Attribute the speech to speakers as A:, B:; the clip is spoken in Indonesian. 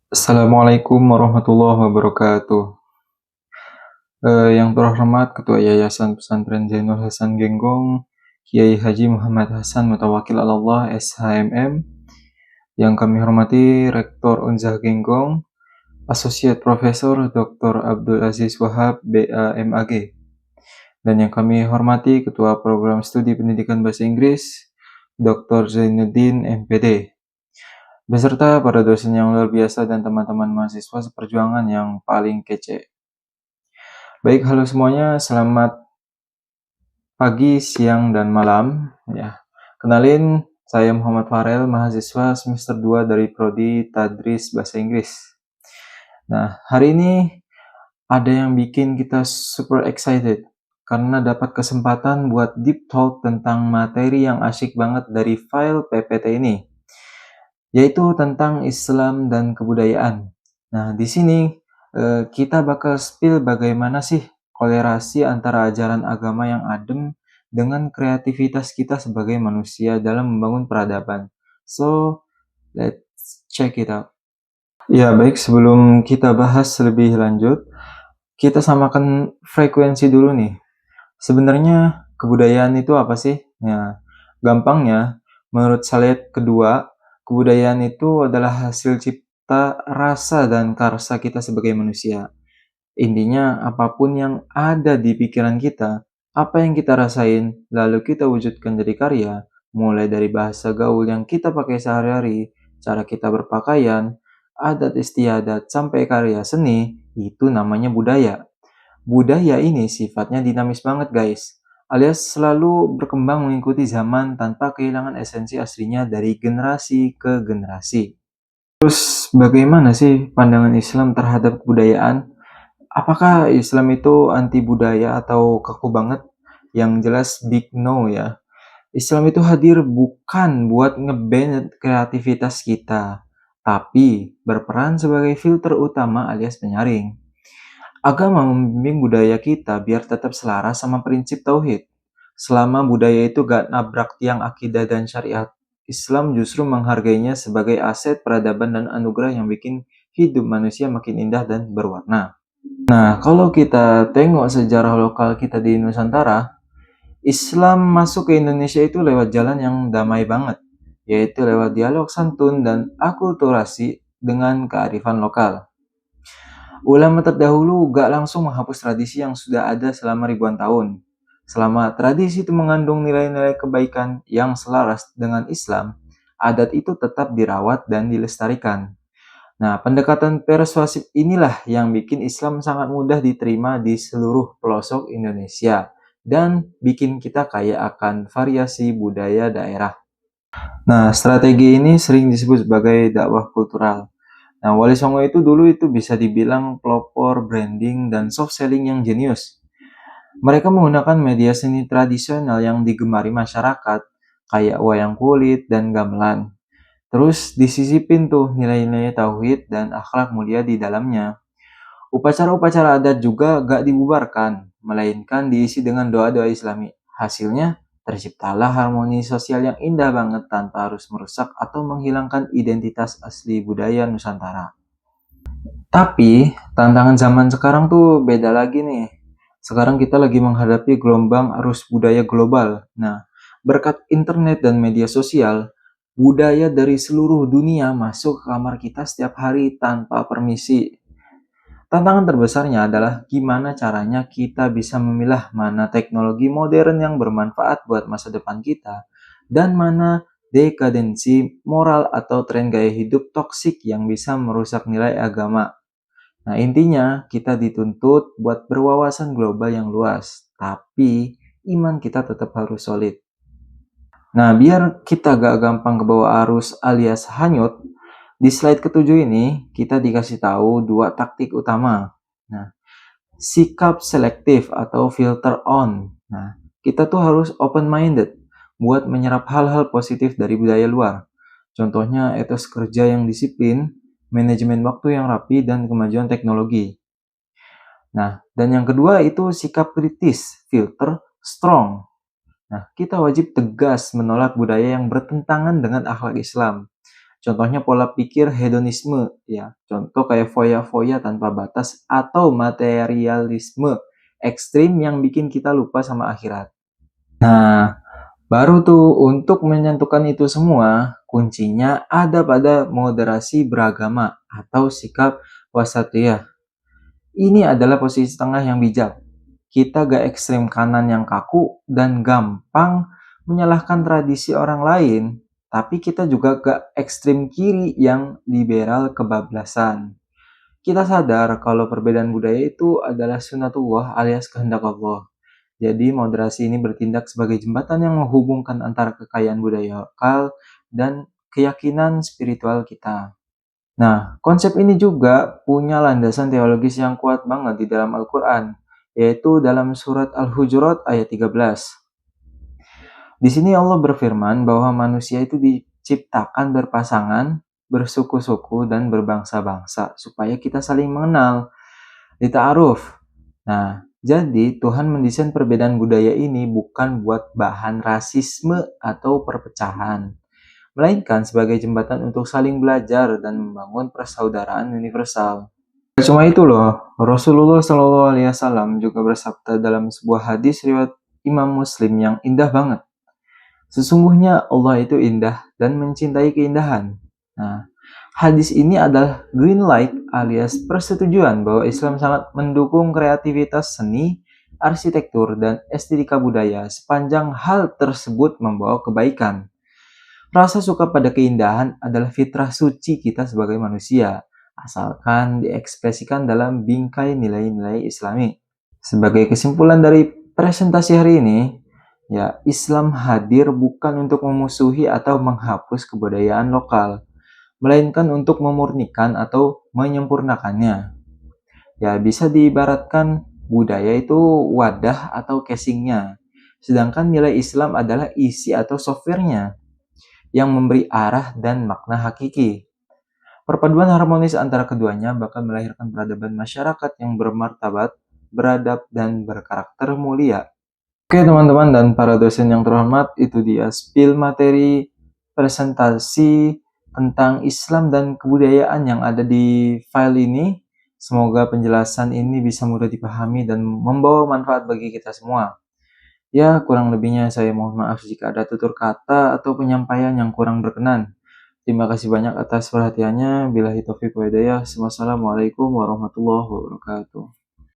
A: Assalamualaikum warahmatullahi wabarakatuh. Yang terhormat Ketua Yayasan Pesantren Zainul Hasan Genggong, Kiai Haji Muhammad Hasan Mutawakil Allah SHMM, yang kami hormati Rektor Unzah Genggong, Associate Profesor Dr. Abdul Aziz Wahab BA MAG, dan yang kami hormati Ketua Program Studi Pendidikan Bahasa Inggris, Dr. Zainuddin MPD, beserta para dosen yang luar biasa dan teman-teman mahasiswa seperjuangan yang paling kece. Baik, halo semuanya, selamat pagi, siang, dan malam. Ya, kenalin, saya Muhammad Farel, mahasiswa semester 2 dari Prodi Tadris Bahasa Inggris. Nah, hari ini ada yang bikin kita super excited karena dapat kesempatan buat deep talk tentang materi yang asyik banget dari file PPT ini, yaitu tentang Islam dan kebudayaan. Nah, di sini kita bakal spill bagaimana sih kolerasi antara ajaran agama yang adem dengan kreativitas kita sebagai manusia dalam membangun peradaban. So, let's check it out. Ya, baik, sebelum kita bahas lebih lanjut, kita samakan frekuensi dulu nih. Sebenarnya kebudayaan itu apa sih? Ya, gampangnya, menurut Salet kedua, kebudayaan itu adalah hasil cipta rasa dan karsa kita sebagai manusia. Intinya, apapun yang ada di pikiran kita, apa yang kita rasain, lalu kita wujudkan jadi karya, mulai dari bahasa gaul yang kita pakai sehari-hari, cara kita berpakaian, adat istiadat, sampai karya seni, itu namanya budaya. Budaya ini sifatnya dinamis banget guys, alias selalu berkembang mengikuti zaman tanpa kehilangan esensi aslinya dari generasi ke generasi. Terus bagaimana sih pandangan Islam terhadap kebudayaan? Apakah Islam itu anti budaya atau kaku banget? Yang jelas big no ya. Islam itu hadir bukan buat nge-ban kreativitas kita, tapi berperan sebagai filter utama alias penyaring. Agama membimbing budaya kita biar tetap selaras sama prinsip tauhid. Selama budaya itu gak nabrak tiang akidah dan syariat, Islam justru menghargainya sebagai aset peradaban dan anugerah yang bikin hidup manusia makin indah dan berwarna. Nah, kalau kita tengok sejarah lokal kita di Nusantara, Islam masuk ke Indonesia itu lewat jalan yang damai banget, yaitu lewat dialog santun dan akulturasi dengan kearifan lokal. Ulama terdahulu gak langsung menghapus tradisi yang sudah ada selama ribuan tahun. Selama tradisi itu mengandung nilai-nilai kebaikan yang selaras dengan Islam, adat itu tetap dirawat dan dilestarikan. Nah, pendekatan persuasif inilah yang bikin Islam sangat mudah diterima di seluruh pelosok Indonesia dan bikin kita kaya akan variasi budaya daerah. Nah, strategi ini sering disebut sebagai dakwah kultural. Nah, Wali Songo itu dulu itu bisa dibilang pelopor branding dan soft selling yang jenius. Mereka menggunakan media seni tradisional yang digemari masyarakat, kayak wayang kulit dan gamelan. Terus disisipin tuh nilai-nilai tauhid dan akhlak mulia di dalamnya. Upacara-upacara adat juga gak dibubarkan, melainkan diisi dengan doa-doa Islami. Hasilnya, terciptalah harmoni sosial yang indah banget tanpa harus merusak atau menghilangkan identitas asli budaya Nusantara. Tapi, tantangan zaman sekarang tuh beda lagi nih. Sekarang kita lagi menghadapi gelombang arus budaya global. Nah, berkat internet dan media sosial, budaya dari seluruh dunia masuk ke kamar kita setiap hari tanpa permisi. Tantangan terbesarnya adalah gimana caranya kita bisa memilah mana teknologi modern yang bermanfaat buat masa depan kita, dan mana dekadensi moral atau tren gaya hidup toksik yang bisa merusak nilai agama. Nah, intinya kita dituntut buat berwawasan global yang luas, tapi iman kita tetap harus solid. Nah, biar kita gak gampang kebawa arus alias hanyut, di slide ketujuh ini kita dikasih tahu dua taktik utama. Nah, sikap selektif atau filter on. Nah, kita tuh harus open-minded buat menyerap hal-hal positif dari budaya luar. Contohnya etos kerja yang disiplin, manajemen waktu yang rapi, dan kemajuan teknologi. Nah, dan yang kedua itu sikap kritis, filter strong. Nah, kita wajib tegas menolak budaya yang bertentangan dengan akhlak Islam. Contohnya pola pikir hedonisme, ya. Contoh kayak foya-foya tanpa batas atau materialisme ekstrim yang bikin kita lupa sama akhirat. Nah, baru tuh untuk menyentuhkan itu semua, kuncinya ada pada moderasi beragama atau sikap wasatiyah. Ini adalah posisi tengah yang bijak. Kita gak ekstrem kanan yang kaku dan gampang menyalahkan tradisi orang lain, tapi kita juga gak ekstrem kiri yang liberal kebablasan. Kita sadar kalau perbedaan budaya itu adalah sunatullah alias kehendak Allah. Jadi moderasi ini bertindak sebagai jembatan yang menghubungkan antara kekayaan budaya lokal dan keyakinan spiritual kita. Nah, konsep ini juga punya landasan teologis yang kuat banget di dalam Al-Quran, yaitu dalam surat Al-Hujurat ayat 13. Di sini Allah berfirman bahwa manusia itu diciptakan berpasangan, bersuku-suku, dan berbangsa-bangsa, supaya kita saling mengenal, dita'aruf. Nah, jadi Tuhan mendesain perbedaan budaya ini bukan buat bahan rasisme atau perpecahan, melainkan sebagai jembatan untuk saling belajar dan membangun persaudaraan universal. Gak cuma itu loh, Rasulullah SAW juga bersabda dalam sebuah hadis riwayat Imam Muslim yang indah banget. Sesungguhnya Allah itu indah dan mencintai keindahan. Nah, hadis ini adalah green light alias persetujuan bahwa Islam sangat mendukung kreativitas seni, arsitektur, dan estetika budaya sepanjang hal tersebut membawa kebaikan. Rasa suka pada keindahan adalah fitrah suci kita sebagai manusia, asalkan diekspresikan dalam bingkai nilai-nilai Islami. Sebagai kesimpulan dari presentasi hari ini, ya Islam hadir bukan untuk memusuhi atau menghapus kebudayaan lokal, melainkan untuk memurnikan atau menyempurnakannya. Ya bisa diibaratkan budaya itu wadah atau casingnya, sedangkan nilai Islam adalah isi atau softwarenya yang memberi arah dan makna hakiki. Perpaduan harmonis antara keduanya bakal melahirkan peradaban masyarakat yang bermartabat, beradab, dan berkarakter mulia. Oke teman-teman dan para dosen yang terhormat, itu dia spill materi presentasi tentang Islam dan kebudayaan yang ada di file ini. Semoga penjelasan ini bisa mudah dipahami dan membawa manfaat bagi kita semua. Ya, kurang lebihnya saya mohon maaf jika ada tutur kata atau penyampaian yang kurang berkenan. Terima kasih banyak atas perhatiannya. Billahi taufiq wa hidayah. Wassalamualaikum warahmatullahi wabarakatuh.